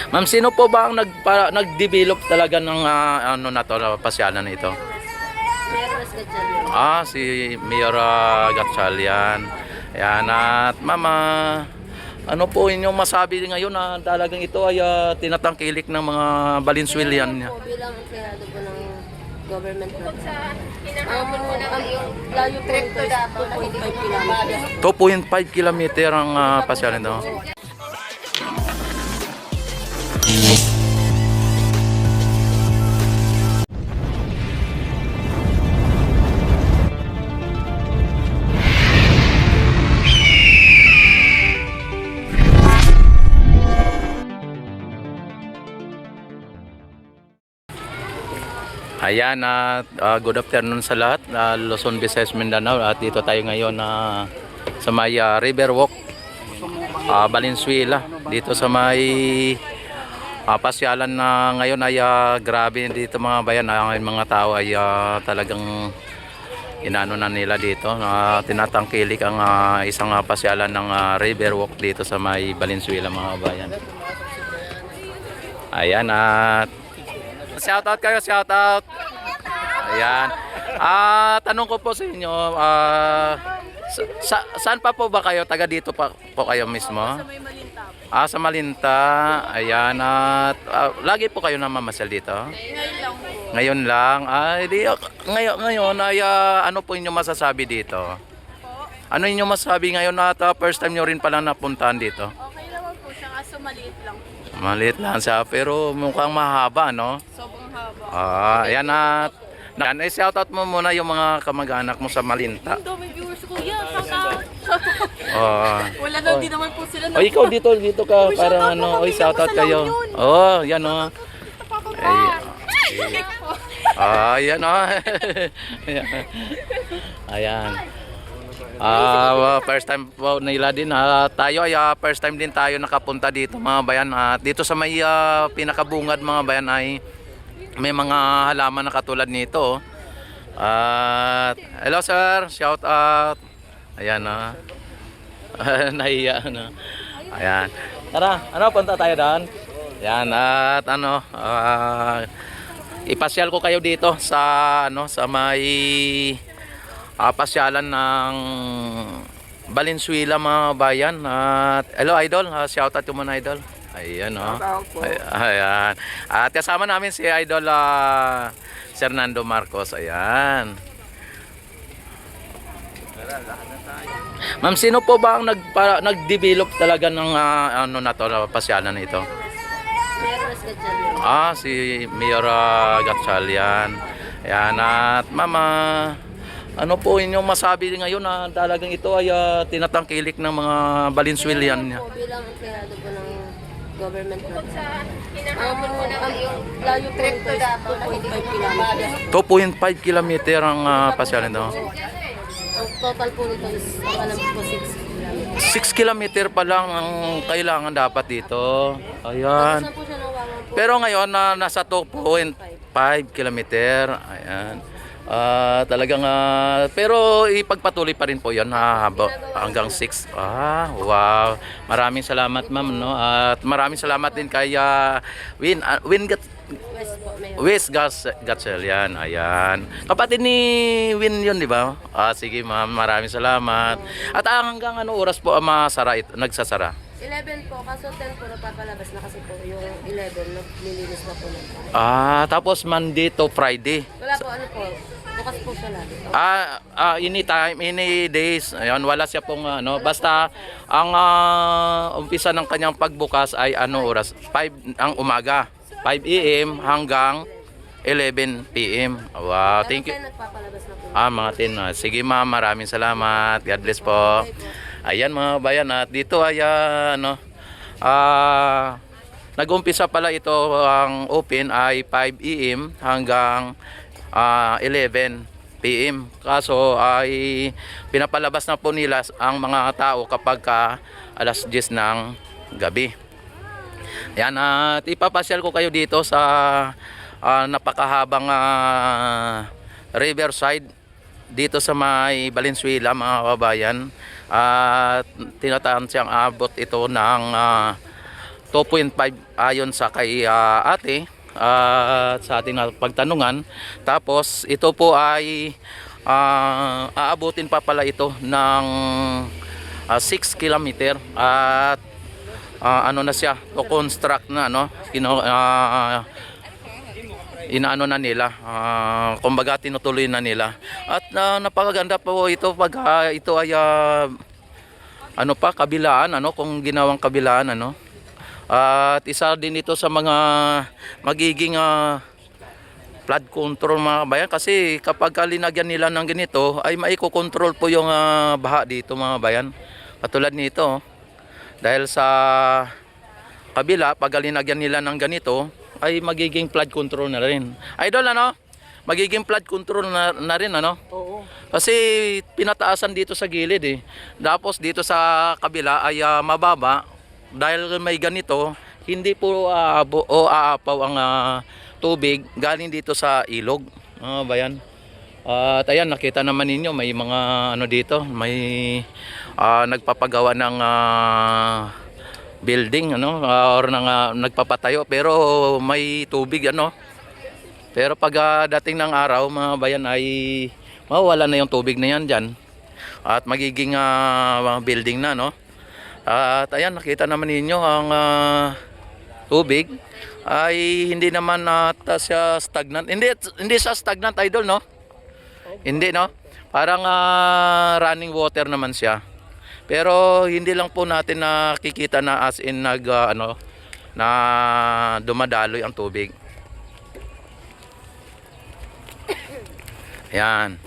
Ma'am, sino po ba ang nag-develop talaga ng ano na to, pasyalan na ito? Si Mayor Gatchalian. Ayan, at mama, ano po inyong masabi ngayon na talagang ito ay tinatangkilik ng mga Valenzuelan niya? Bilang empleyado po ng government program. Ang layo po ito is 2.5 kilometers. 2.5 kilometer ang pasyalan ito. Ayan, good afternoon sa lahat, Luzon, Visayas, Mindanao. At dito tayo ngayon sa may Riverwalk, Valenzuela. Dito sa may pasyalan na ngayon ay grabe dito mga bayan. Ang mga tao ay talagang inano na nila dito. Tinatangkilik ang isang pasyalan ng Riverwalk dito sa may Valenzuela mga bayan. Ayan, at shoutout kayo, shoutout. Ayan. Tanong ko po sa inyo, saan pa po ba kayo? Taga dito pa po kayo mismo? Sa may Malinta. Sa Malinta. Ayan. At lagi po kayo namamasyal dito? Ngayon lang po. Ngayon lang. Ngayon ay ano po inyong masasabi dito? Ano inyong masasabi ngayon at first time nyo rin pala napuntahan dito? Okay naman po siya, kaso maliit lang po. Maliit lang siya pero mukhang mahaba, no? Sobrang haba. Ayan at shoutout mo muna yung mga kamag-anak mo sa Malinta. Ang dami viewers ko. Shoutout. Wala na, di naman po sila. Ikaw dito ka para ano, shoutout kayo. Yan o. Yan o. Ayan. First time po nila din. Tayo ay first time din tayo nakapunta dito mga bayan. Dito sa may pinakabungad mga bayan ay may mga halaman na katulad nito. Hello sir, shout out. Ayan na. Nahiya na. Ayan. Tara, punta tayo doon. Ayan, at ipasyal ko kayo dito sa sa may pasyalan ng Valenzuela mga bayan. At hello idol, shout out ko muna idol. Ayan Ayan. At kasama namin si idol Fernando Marcos. Ayan. Ma'am, sino po ba ang nag-develop talaga ng ano na to, pasyalan na ito? Si Mayor Gatchalian. Ayan, at mama, ano po inyong masabi ngayon na talagang ito ay tinatangkilik ng mga Valenzuelan niya? Bilang empleyado po ng government program. Ang layo po ito is 2.5 kilometers. 2.5 kilometer ang pasyalan ito. Ang total po nito is, ang alam ko, 6 kilometers. 6 kilometer pa lang ang kailangan dapat dito. Ayan. Saan po siya nawawan po? Pero ngayon nasa 2.5 kilometer. Ayan. Talagang pero ipagpatuloy pa rin po 'yan hanggang 6. Wow. Maraming salamat ma'am no. At maraming salamat din kay Win West po, Gatchalian. Ayan. Kapatid ni Win 'yun, di ba? Sige ma'am, maraming salamat. At hanggang ano oras po masara ito, nagsasara? 11 po, kaso 10 po napapalabas na kasi po yung 11 nilinis na po na. Tapos Monday to Friday. Wala po, ano po, bukas po siya lagi. Anytime, any days. Ayun, wala siya pong basta ang umpisa ng kanyang pagbukas ay ano oras? 5 ang umaga. 5 AM hanggang 11 PM. Wow, thank you. Nagpapalabas na po. Mga 10. Sige ma'am, maraming salamat. God bless po. Ayan mga bayan, at dito ay nag-umpisa pala ito, ang open ay 5 AM hanggang 11 PM. Kaso ay pinapalabas na po nila ang mga tao kapag alas 10 ng gabi. Ayan, at ipapasyal ko kayo dito sa napakahabang riverside dito sa may Valenzuela mga kabayan. Tinataan siyang abot ito ng 2.5 ayon sa kay ate sa ating pagtanungan. Tapos ito po ay aabutin pa pala ito ng 6 kilometer at ano na siya, to construct na, no? Inaano na nila, kumbaga tinutuloy na nila. At napakaganda po ito pag ito ay ano pa, kabilaan, ano, kung ginawang kabilaan, ano. At isa din ito sa mga magiging flood control, mga bayan, kasi kapag linagyan nila ng ganito ay maiko-control po yung baha dito, mga bayan. Katulad nito, dahil sa kabila, pag linagyan nila ng ganito ay magiging flood control na rin. Idol, ano? Magiging flood control na rin, ano? Oo. Kasi pinataasan dito sa gilid eh. Tapos dito sa kabila ay mababa. Dahil may ganito, hindi po aapaw ang tubig galing dito sa ilog. Bayan. At ayan, nakita naman ninyo may mga ano dito, may nagpapagawa ng building, ano, or nagpapatayo, pero may tubig, ano. Pero pag dating ng araw, mga bayan, ay mawala na yung tubig na yan dyan at magiging building na, no. At ayan, nakita naman ninyo ang tubig ay hindi naman siya stagnant. Hindi siya stagnant, idol, no? Hindi, no? Parang running water naman siya. Pero hindi lang po natin nakikita na as in na dumadaloy ang tubig. Ayan.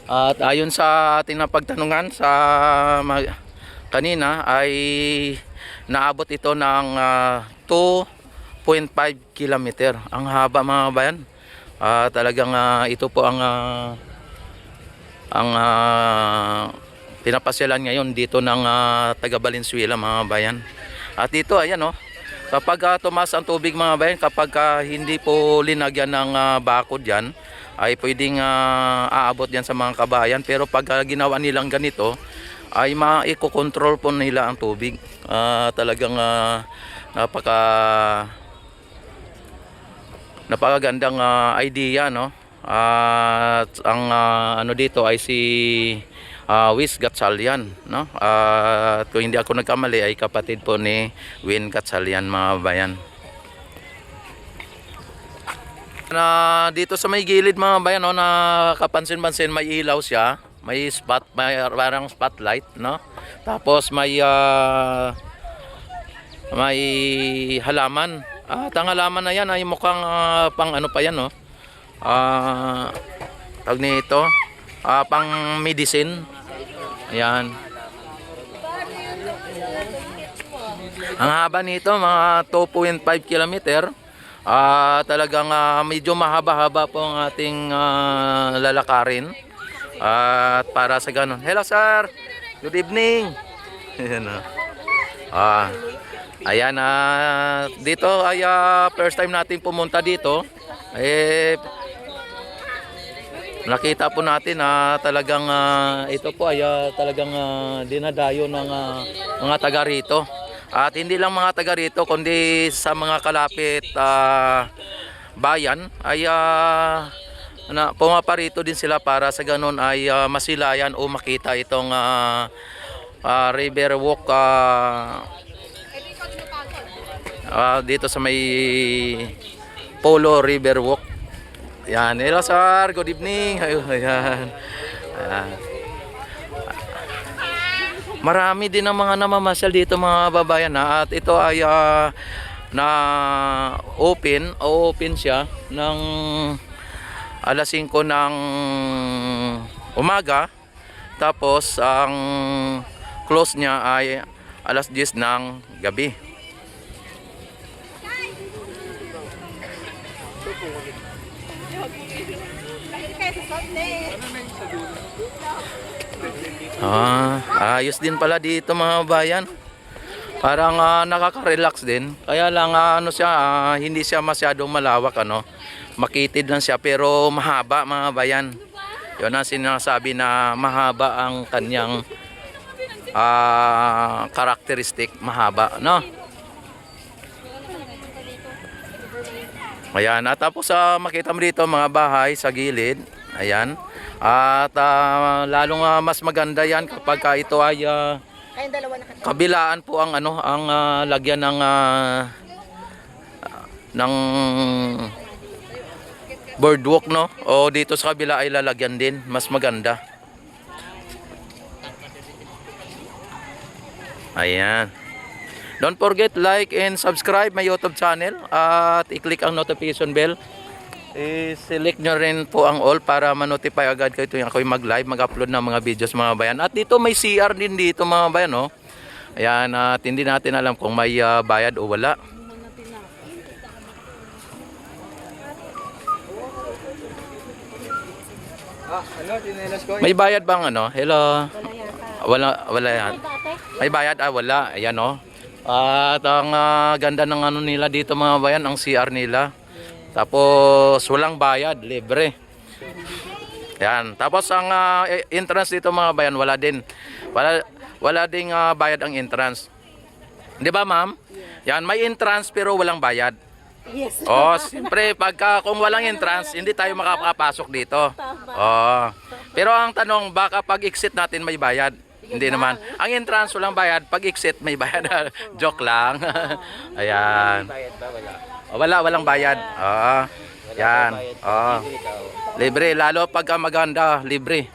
At ayon sa ating napagtanungan sa kanina ay naabot ito ng 2.5 kilometer. Ang haba, mga bayan. Talagang ito po ang pinapasyalan ngayon dito ng taga Valenzuela, mga bayan. At dito, ayan, oh, kapag tumaas ang tubig, mga bayan, kapag hindi po linagyan ng bakod yan, ay pwedeng aabot yan sa mga kabayan. Pero pag ginawa nilang ganito, ay maiko-control po nila ang tubig. Talagang napakagandang idea, no? At ang ano dito ay si Wiz Gatchalian, no? At kung hindi ako nagkamali ay kapatid po ni Win Gatchalian, mga bayan. Dito sa may gilid, mga bayan, no, na kapansin-pansin may ilaw siya, may spot, may parang spotlight, no? Tapos may halaman. At ang halaman na yan ay mukhang pang ano pa yan, no? Tawag nito, pang medicine. Ayan. Ang haba nito, mga 2.5 kilometer. Talagang medyo mahaba-haba po ang ating lalakarin. At para sa ganun. Hello, sir. Good evening. Ayan, dito ay first time natin pumunta dito. Nakita po natin na talagang ito po ay talagang dinadayo ng mga taga rito. At hindi lang mga taga rito, kundi sa mga kalapit bayan ay pumaparito din sila para sa ganun ay masilayan o makita itong river walk dito sa may Polo River Walk. Yan, hello sir, good evening. Ayan. Marami din ang mga namamasyal dito, mga babayan, at ito ay na open siya ng alas 5 ng umaga, tapos ang close niya ay alas 10 ng gabi. Ayos din pala dito, mga bayan. Parang nakaka-relax din. Kaya lang ano siya, hindi siya masyadong malawak, ano. Makitid lang siya pero mahaba, mga bayan. 'Yon ang sinasabi na mahaba ang kanyang karakteristik, mahaba, no. Ayan, at tapos makita mo dito mga bahay sa gilid. Ayan. At lalong mas maganda yan kapag ito ay Kayong dalawa na kabilaan po ang ano, ang lagyan ng boardwalk, no? O dito sa kabila ay lalagyan din, mas maganda. Ayan. Don't forget like and subscribe my YouTube channel at i-click ang notification bell. I-select nyo rin po ang all para ma-notify agad kayo tuwing ako'y mag-live, mag-upload ng mga videos mga bayan. At dito may CR din dito mga bayan, no? Ayan, at hindi natin alam kung may bayad o wala. May bayad bang ano? Hello? Wala yan. May bayad? Wala. Ayan, no? At ang ganda ng ano nila dito mga bayan, ang CR nila. Tapos walang bayad, libre. Yan. Tapos ang entrance dito mga bayan, wala din. Wala ding bayad ang entrance. 'Di ba, ma'am? Yan, may entrance pero walang bayad. Yes. Oh, siyempre kung walang entrance, hindi tayo makakapasok dito. Oh. Pero ang tanong, baka pag exit natin may bayad. Hindi naman. Ang entrance walang bayad, pag exit may bayad. Joke lang. Ayan. Walang bayad. Yan. Libre, lalo pagka maganda, libre.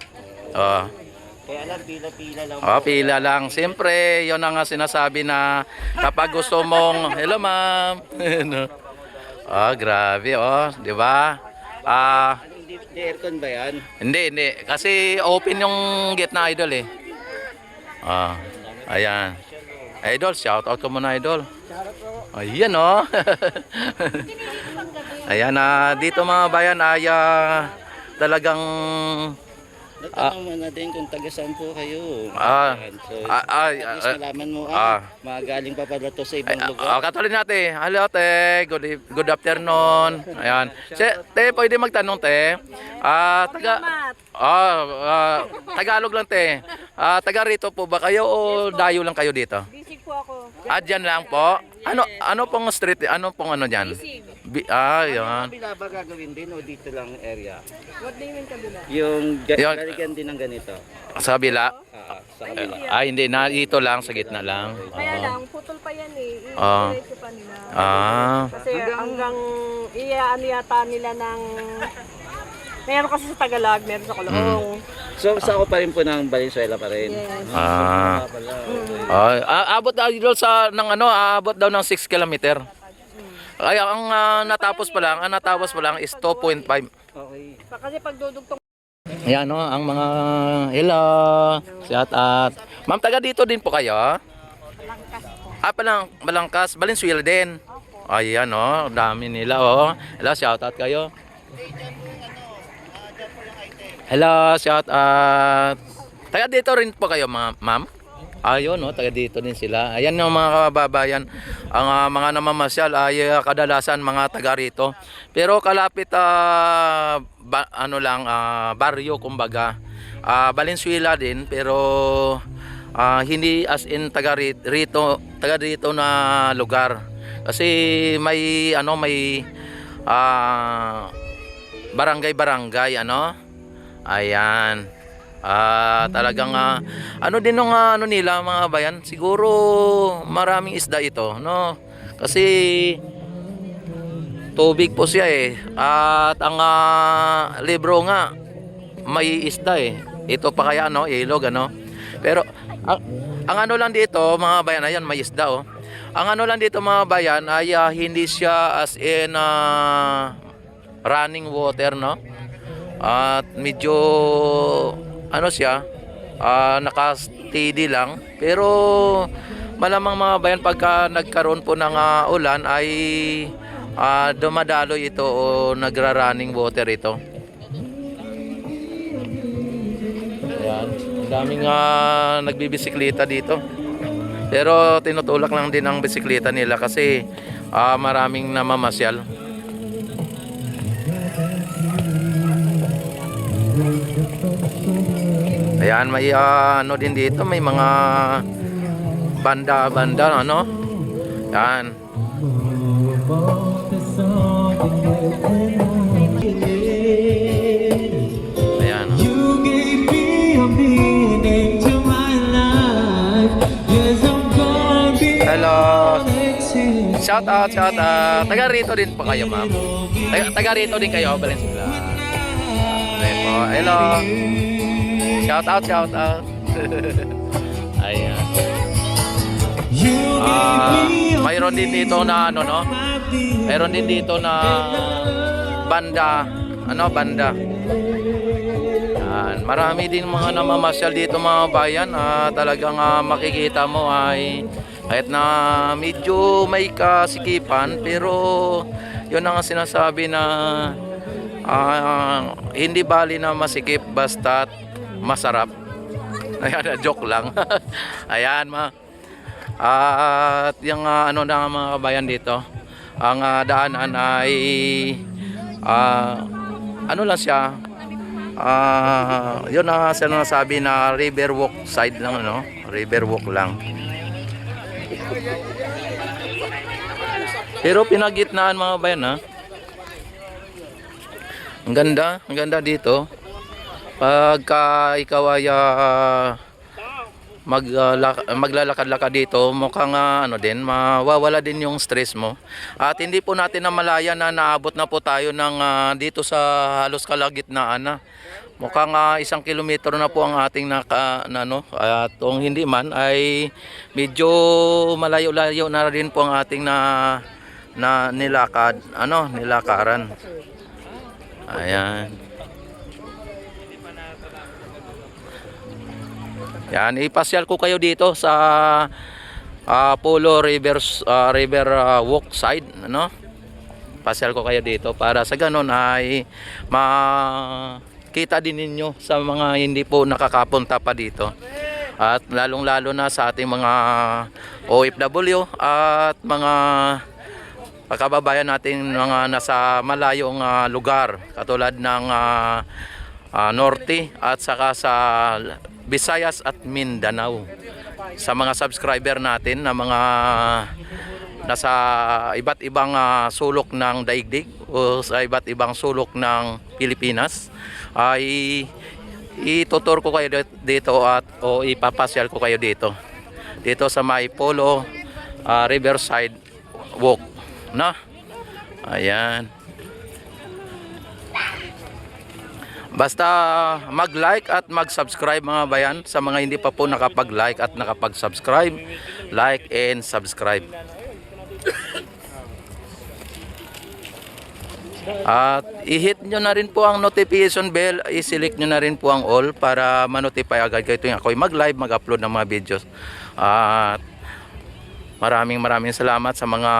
Kaya lang, pila-pila lang. Pila lang. Siyempre, yun ang sinasabi na kapag gusto mong, hello ma'am. Grabe, di ba? Hindi aircon ba yan? Hindi. Kasi open yung gate na idol eh. Ayan. Idol, shout out ko muna idol. Ayan Ayan, dito mga bayan ay talagang Natanong mo na din kung taga saan po kayo. So, malaman mo, magaling pa pala to sa ibang lugar. Katulad natin. Hello, te. Good afternoon. Ayan. Te, pwede magtanong, te. Tagalog lang, te. Taga rito po ba kayo o dayo lang kayo dito? Bisig po ako. Dyan lang po. Ano pong street? Ano pong ano dyan? Yan. Kabila ba gagawin din o dito lang area? What do you mean kabila? Yung lalagyan din ng ganito. Sa kabila? Sa kabila. Hindi na. Dito lang. Sa gitna lang. Kaya lang, putol pa yan eh. Ah. I-diretso pa nila. Kasi hanggang ano yata nila ng... Meron kasi sa Tagalog, meron sa Kaloong. So, sako pa rin po ng Valenzuela pa rin? Yes. Abot daw aabot daw ng 6 kilometer. Kaya ang natapos pa lang is 2.5. Okay. Kasi pag dudugtong... Ayan ang mga hello. Shout out. Ma'am, taga dito din po kayo? Balangkas, Valenzuela din. Ayan dami nila Hello, shout out kayo. Hello, shout out. Taga dito rin po kayo, ma'am? Ayun, taga dito din sila. Ayan yung mga kababayan. Ang mga namamasyal ay kadalasan mga taga rito. Pero kalapit baryo kumbaga. Valenzuela din pero hindi as in taga dito na lugar. Kasi may barangay ayan. Talagang din nung nila mga bayan, siguro maraming isda ito, no? Kasi tubig po siya at ang libro nga may isda ito pa kaya ilog pero ang lang dito mga bayan, ayan may isda ang lang dito mga bayan ay hindi siya as in running water, no? At medyo siya naka-steady lang, pero malamang mga bayan pagka nagkaroon po ng ulan ay dumadaloy ito o nagra-running water ito. Ayan, daming nagbibisikleta dito, pero tinutulak lang din ang bisikleta nila kasi maraming namamasyal. Ayan, may din dito, may mga banda Yan. Ayan. Oh. You gave me a meaning to my life. Yes, I'm gonna be Hello. honest here. Shout out, shout out. Taga rito din po kayo, ma'am. Taga rito din kayo, Valenzuela. Okay po. Hello. Shout out, shout out. Ayan. You Mayroon din dito na ano, no? Mayroon din dito na banda. Ano, banda. Yan. Marami din mga namamasyal dito mga bayan. Talagang makikita mo ay kahit na medyo may kasikipan, pero yun ang sinasabi na hindi bali na masikip basta't masarap. Ayan, joke lang. Ayan, at yung ano na mga kabayan dito, ang daanan ay ano lang siya, yun ang sinasabi na river walk side lang, ano, river walk lang. Pero pinagitnaan mga kabayan, ha. Ang ganda dito. Pagka ikaw ay maglalakad-lakad dito, mukhang ano din, mawawala din yung stress mo. At hindi po natin namalayan na naabot na po tayo ng dito sa halos kalagitnaan na. Mukhang 1 kilometro na po ang ating at kung hindi man ay medyo malayo-layo na rin po ang ating nilakaran. Ayan. Yan, ipasyal ko kayo dito sa Polo River walk side, ano? Pasyal ko kayo dito para sa ganun ay makita din ninyo sa mga hindi po nakakapunta pa dito. At lalong-lalo na sa ating mga OFW at mga kababayan natin mga nasa malayong lugar katulad ng Norte at saka sa Visayas at Mindanao. Sa mga subscriber natin na mga nasa iba't ibang sulok ng daigdig o sa iba't ibang sulok ng Pilipinas, ay itutur ko kayo dito o ipapasyal ko kayo dito sa may Polo Riverside Walk, na. Ayan. Basta mag-like at mag-subscribe mga bayan. Sa mga hindi pa po nakapag-like at nakapag-subscribe, like and subscribe. At i-hit nyo na rin po ang notification bell, i-select nyo na rin po ang all para ma-notify agad kayo tuwing ako'y mag-live, mag-upload ng mga videos. At maraming salamat sa mga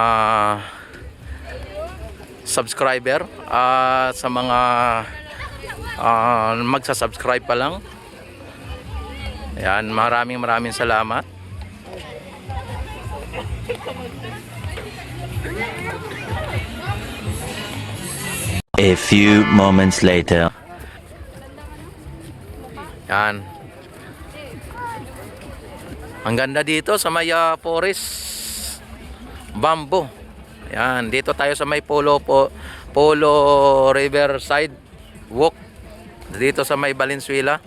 subscriber at sa mga magsa-subscribe pa lang. Ayan, maraming salamat. A few moments later. Yan. Ang ganda dito sa may forest bamboo. Yan, dito tayo sa may Polo Riverside Walk. Dito sa may Valenzuela.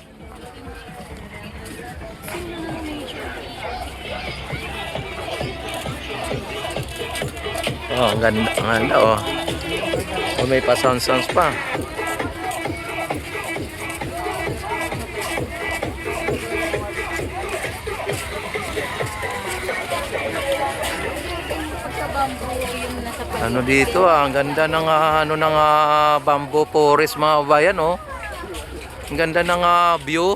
Oh, ang ganda oh. Oh, may pa-sounds pa. Ano dito ang ganda ng bamboo forest mga bayan, oh. Ang ganda ng view.